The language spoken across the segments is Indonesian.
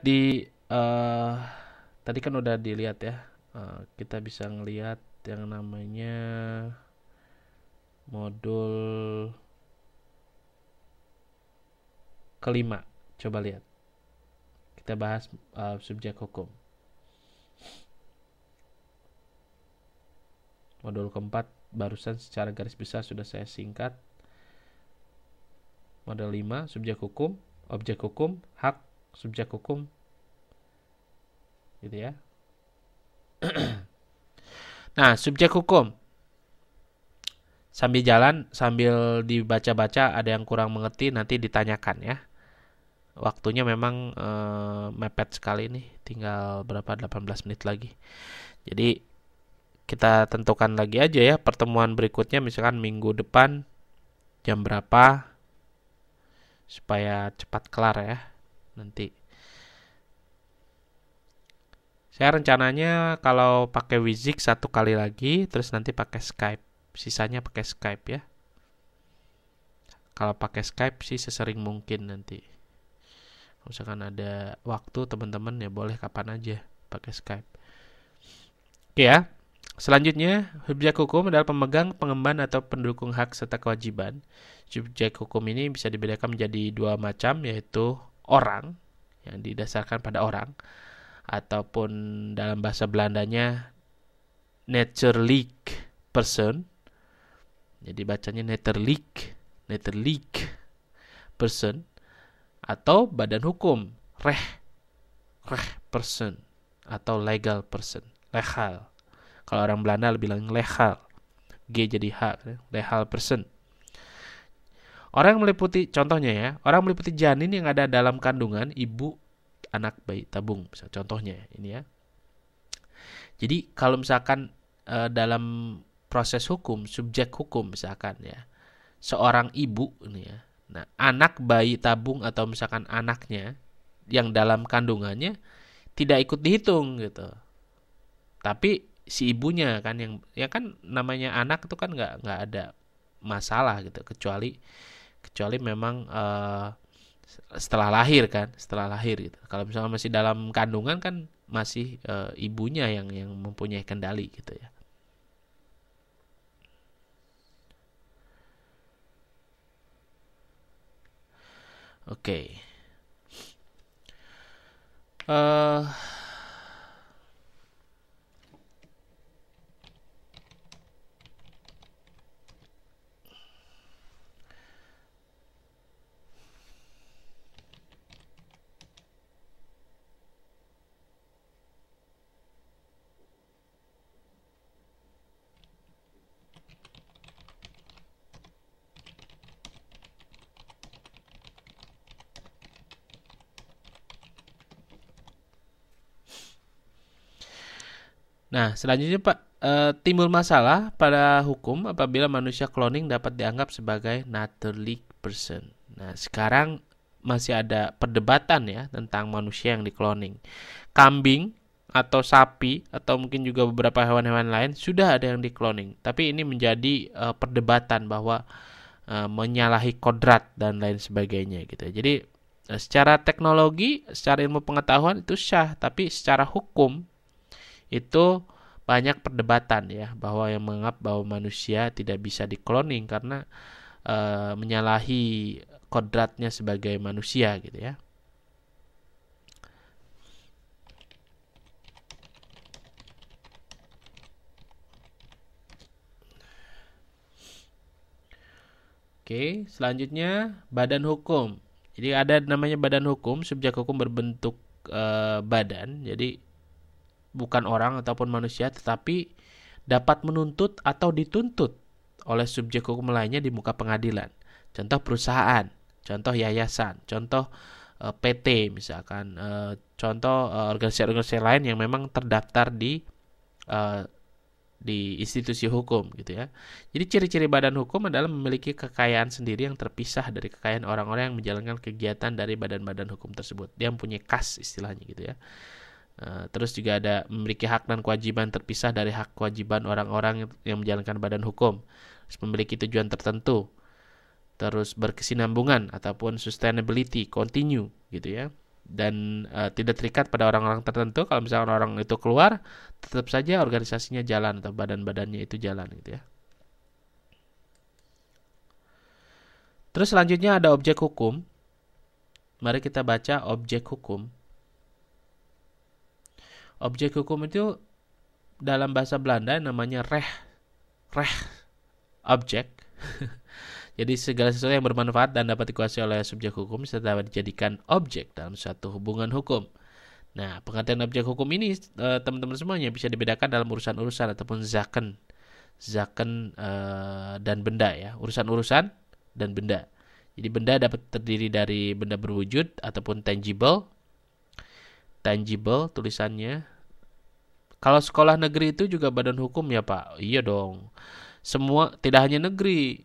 Di tadi kan udah dilihat ya. Kita bisa ngelihat yang namanya modul kelima. Coba lihat. Kita bahas subjek hukum. Modul keempat barusan secara garis besar sudah saya singkat. Model 5 subjek hukum, objek hukum, hak subjek hukum, gitu ya. Nah, subjek hukum. Sambil jalan, sambil dibaca-baca, ada yang kurang mengerti nanti ditanyakan ya. Waktunya memang mepet sekali nih, tinggal berapa 18 menit lagi. Jadi kita tentukan lagi aja ya pertemuan berikutnya, misalkan minggu depan jam berapa supaya cepat kelar ya nanti. Saya rencananya kalau pakai Wizik satu kali lagi, terus nanti pakai Skype. Sisanya pakai Skype ya. Kalau pakai Skype sih sesering mungkin nanti. Kalau misalkan ada waktu teman-teman ya boleh kapan aja pakai Skype. Oke ya. Selanjutnya, subjek hukum adalah pemegang, pengemban, atau pendukung hak serta kewajiban. Subjek hukum ini bisa dibedakan menjadi dua macam, yaitu orang, yang didasarkan pada orang, ataupun dalam bahasa Belandanya naturlijk person. Jadi bacanya naturlijk person, atau badan hukum, reh person, atau legal person, legal. Kalau orang Belanda lebih bilang legal, G jadi H, legal person. Orang meliputi, contohnya ya, orang meliputi janin yang ada dalam kandungan ibu anak bayi tabung, misalnya contohnya ini ya. Jadi kalau misalkan dalam proses hukum, subjek hukum misalkan ya, seorang ibu ini ya, nah anak bayi tabung atau misalkan anaknya yang dalam kandungannya tidak ikut dihitung gitu. Tapi si ibunya kan yang kan namanya anak itu kan nggak ada masalah gitu kecuali memang setelah lahir gitu. Kalau misalnya masih dalam kandungan kan masih ibunya yang mempunyai kendali gitu ya. Oke. eh Nah, selanjutnya Pak, timbul masalah pada hukum apabila manusia cloning dapat dianggap sebagai naturally person. Nah, sekarang masih ada perdebatan ya tentang manusia yang dikloning. Kambing atau sapi atau mungkin juga beberapa hewan-hewan lain sudah ada yang dikloning. Tapi ini menjadi perdebatan bahwa menyalahi kodrat dan lain sebagainya gitu. Jadi secara teknologi, secara ilmu pengetahuan itu syah, tapi secara hukum itu banyak perdebatan ya bahwa yang menganggap bahwa manusia tidak bisa dikloning karena menyalahi kodratnya sebagai manusia gitu ya. Oke, selanjutnya badan hukum. Jadi ada namanya badan hukum, subjek hukum berbentuk badan. Jadi bukan orang ataupun manusia tetapi dapat menuntut atau dituntut oleh subjek hukum lainnya di muka pengadilan. Contoh perusahaan, contoh yayasan, contoh PT misalkan, contoh organisasi-organisasi lain yang memang terdaftar eh, di institusi hukum gitu ya. Jadi ciri-ciri badan hukum adalah memiliki kekayaan sendiri yang terpisah dari kekayaan orang-orang yang menjalankan kegiatan dari badan-badan hukum tersebut. Dia mempunyai kas istilahnya gitu ya. Terus juga ada memiliki hak dan kewajiban terpisah dari hak kewajiban orang-orang yang menjalankan badan hukum. Terus memiliki tujuan tertentu. Terus berkesinambungan ataupun sustainability, continue gitu ya. dan tidak terikat pada orang-orang tertentu. Kalau misalkan orang itu keluar, tetap saja organisasinya jalan atau badan-badannya itu jalan gitu ya. Terus selanjutnya ada objek hukum. Mari kita baca objek hukum. Objek hukum itu dalam bahasa Belanda namanya objek. Jadi segala sesuatu yang bermanfaat dan dapat dikuasai oleh subjek hukum serta dapat dijadikan objek dalam suatu hubungan hukum. Nah, pengertian objek hukum ini teman-teman semuanya bisa dibedakan dalam urusan-urusan ataupun zaken dan benda ya, urusan-urusan dan benda. Jadi benda dapat terdiri dari benda berwujud ataupun tangible tulisannya. Kalau sekolah negeri itu juga badan hukum ya Pak? Iya dong. Semua, tidak hanya negeri,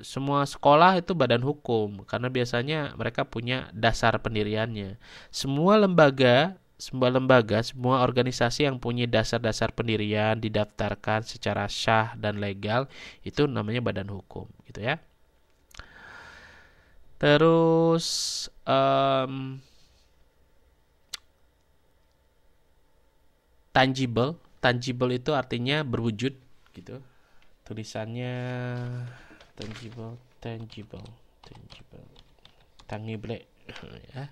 semua sekolah itu badan hukum karena biasanya mereka punya dasar pendiriannya. Semua organisasi yang punya dasar-dasar pendirian didaftarkan secara syah dan legal itu namanya badan hukum gitu ya. Terus tangible itu artinya berwujud gitu. Tulisannya tangible ya.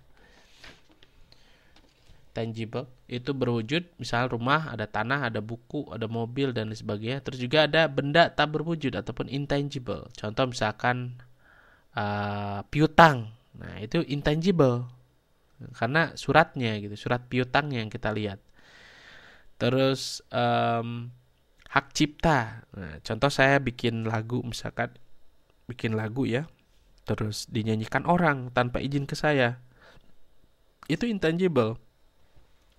Tangible itu berwujud, misal rumah, ada tanah, ada buku, ada mobil dan lain sebagainya. Terus juga ada benda tak berwujud ataupun intangible. Contoh misalkan piutang. Nah, itu intangible. Karena suratnya gitu, surat piutangnya yang kita lihat. Terus hak cipta. Nah, contoh saya bikin lagu ya. Terus dinyanyikan orang tanpa izin ke saya. Itu intangible.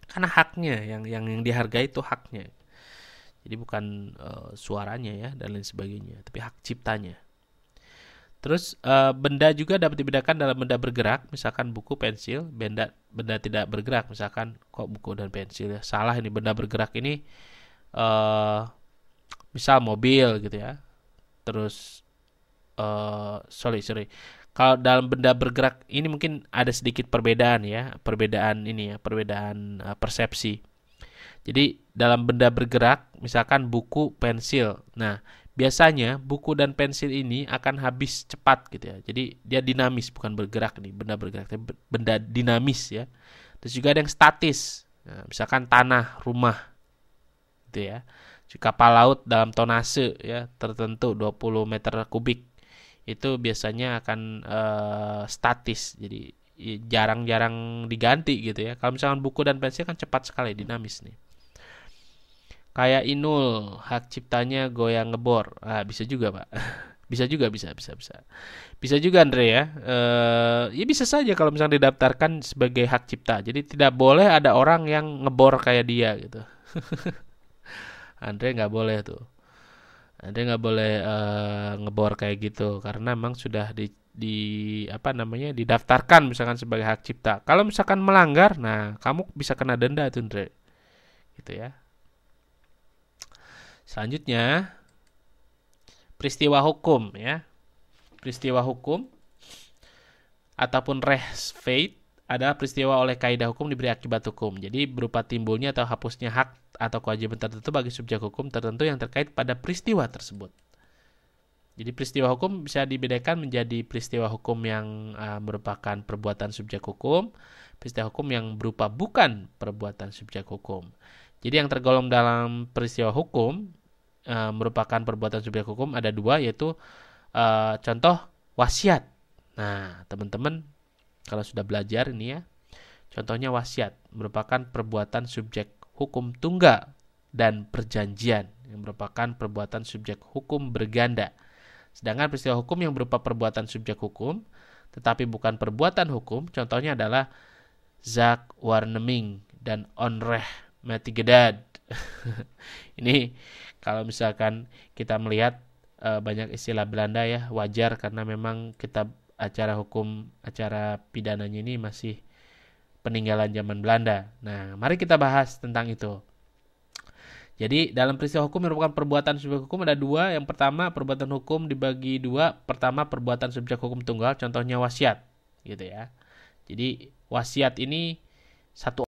Karena haknya yang dihargai itu haknya. Jadi bukan suaranya ya dan lain sebagainya, tapi hak ciptanya. Terus benda juga dapat dibedakan dalam benda bergerak, misalkan buku, pensil, benda tidak bergerak, misalkan kok buku dan pensil ya. Salah ini, benda bergerak ini misal mobil gitu ya. Terus sorry. Kalau dalam benda bergerak ini mungkin ada sedikit perbedaan persepsi. Jadi dalam benda bergerak, misalkan buku, pensil. Nah, biasanya buku dan pensil ini akan habis cepat gitu ya. Jadi dia dinamis, bukan bergerak nih, benda bergerak, tapi benda dinamis ya. Terus juga ada yang statis. Nah, misalkan tanah, rumah gitu ya. Kapal laut dalam tonase ya tertentu 20 meter kubik. Itu biasanya akan statis. Jadi jarang-jarang diganti gitu ya. Kalau misalkan buku dan pensil kan cepat sekali, dinamis nih. Kayak Inul, hak ciptanya goyang ngebor. Bisa juga Pak. Bisa juga. Bisa juga Andre ya. Ya bisa saja kalau misalnya didaftarkan sebagai hak cipta. Jadi tidak boleh ada orang yang ngebor kayak dia gitu. Andre nggak boleh tuh. Andre nggak boleh ngebor kayak gitu karena memang sudah didaftarkan misalkan sebagai hak cipta. Kalau misalkan melanggar, nah kamu bisa kena denda tuh Andre. Gitu ya. Selanjutnya peristiwa hukum ya. Peristiwa hukum ataupun res feit adalah peristiwa oleh kaidah hukum diberi akibat hukum. Jadi berupa timbulnya atau hapusnya hak atau kewajiban tertentu bagi subjek hukum tertentu yang terkait pada peristiwa tersebut. Jadi peristiwa hukum bisa dibedakan menjadi peristiwa hukum yang merupakan perbuatan subjek hukum, peristiwa hukum yang berupa bukan perbuatan subjek hukum. Jadi yang tergolong dalam peristiwa hukum merupakan perbuatan subjek hukum ada dua, yaitu contoh wasiat. Nah, teman-teman kalau sudah belajar ini ya, contohnya wasiat merupakan perbuatan subjek hukum tunggal dan perjanjian yang merupakan perbuatan subjek hukum berganda. Sedangkan peristiwa hukum yang berupa perbuatan subjek hukum tetapi bukan perbuatan hukum, contohnya adalah zak warneming dan onreh metigedad. Ini kalau misalkan kita melihat banyak istilah Belanda ya, wajar karena memang kitab acara pidananya ini masih peninggalan zaman Belanda. Nah, mari kita bahas tentang itu. Jadi dalam peristiwa hukum merupakan perbuatan subjek hukum ada dua. Yang pertama, perbuatan hukum dibagi dua. Pertama, perbuatan subjek hukum tunggal, contohnya wasiat gitu ya. Jadi Wasiat ini satu